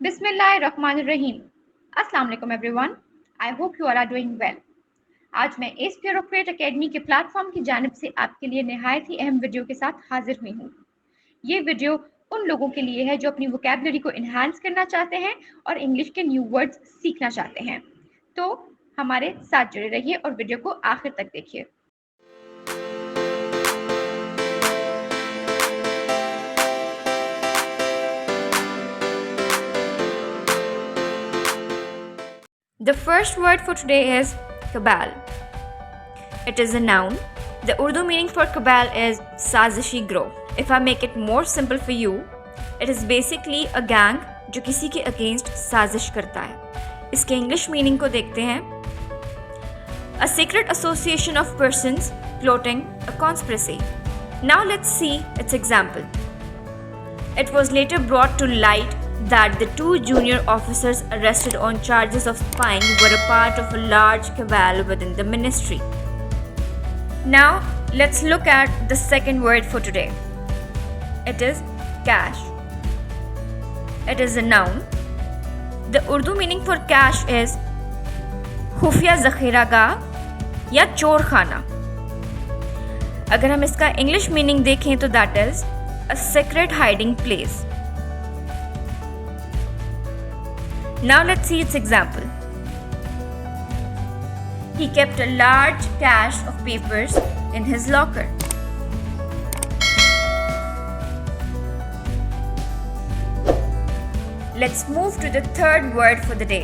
बिस्मिल्लाहिर्रहमानिर्रहीम। अस्सलाम वालेकुम everyone. I hope you are doing well. आज मैं इस ब्यूरोक्रेट एकेडमी के प्लेटफॉर्म की जानिब से आपके लिए नहायत ही अहम वीडियो के साथ हाजिर हुई हूँ। ये वीडियो उन लोगों के लिए है जो अपनी वोकैबुलरी को इन्हांस करना चाहते हैं और इंग्लिश के न्यू वर्ड्स सीखना चाहते हैं। तो हमारे साथ जुड़े रहिए और वीडियो को आखिर तक देखिए। The first word for today is Kabal. It is a noun. The Urdu meaning for Kabal is साजिशी ग्रोह. If I make it more simple for you, it is basically a gang जो किसी के against साजिश करता है. इसके English meaning को देखते हैं. A secret association of persons plotting a conspiracy. Now let's see its example. It was later brought to light that the two junior officers arrested on charges of spying were a part of a large cabal within the ministry. Now, let's look at the second word for today. It is cash. It is a noun. The Urdu meaning for cash is खुफिया ज़ख़ीरागाह या चोर खाना. अगर हम इसका English meaning देखें तो that is a secret hiding place. Now let's see its example. He kept a large cache of papers in his locker. Let's move to the third word for the day.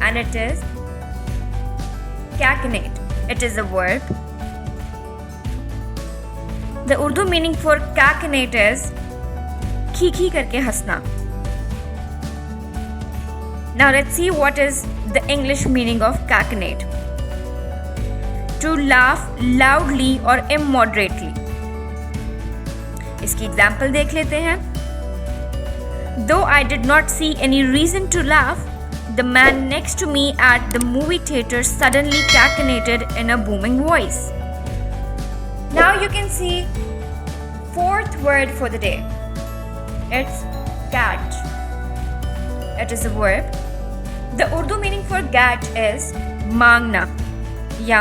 And it is Caconate. It is a verb. The Urdu meaning for caconate is खी करके हंसना. Now let's see what is the English meaning of caconate. To laugh loudly or immoderately. इसकी example देख लेते हैं. Though I did not see any reason to laugh, the man next to me at the movie theater suddenly caconated in a booming voice. Now you can see fourth word for the day. It's gat. It is a verb. The Urdu meaning for gat is मांगना या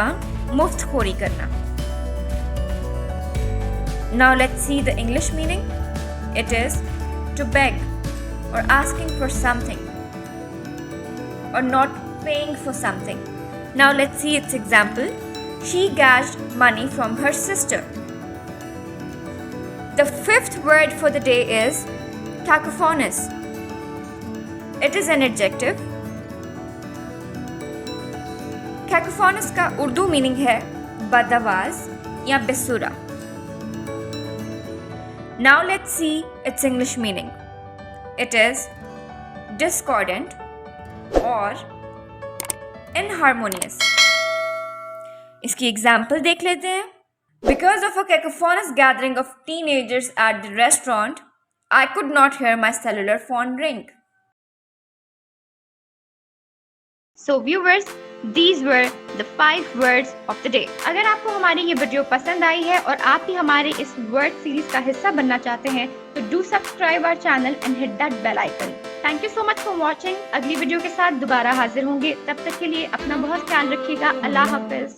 मुफ्तखोरी करना. Now let's see the English meaning. It is to beg or asking for something or not paying for something. Now let's see its example. She gauged money from her sister. The fifth word for the day is Tacofornis. It is an adjective. Cacophonous का Urdu meaning है बदआवाज या बेसुरा. Now let's see its English meaning. It is discordant or inharmonious. इसकी example देख लेते हैं. Because of a cacophonous gathering of teenagers at the restaurant, I could not hear my cellular phone ring. So viewers, these were the 5 words of the day. अगर आपको हमारी ये video पसंद आई है और आप भी हमारे इस वर्ड सीरीज का हिस्सा बनना चाहते हैं तो do subscribe our channel and hit that bell icon. Thank you so much for watching. अगली वीडियो के साथ दोबारा हाजिर होंगे. तब तक के लिए अपना बहुत ख्याल रखिएगा. अल्लाह हाफिज.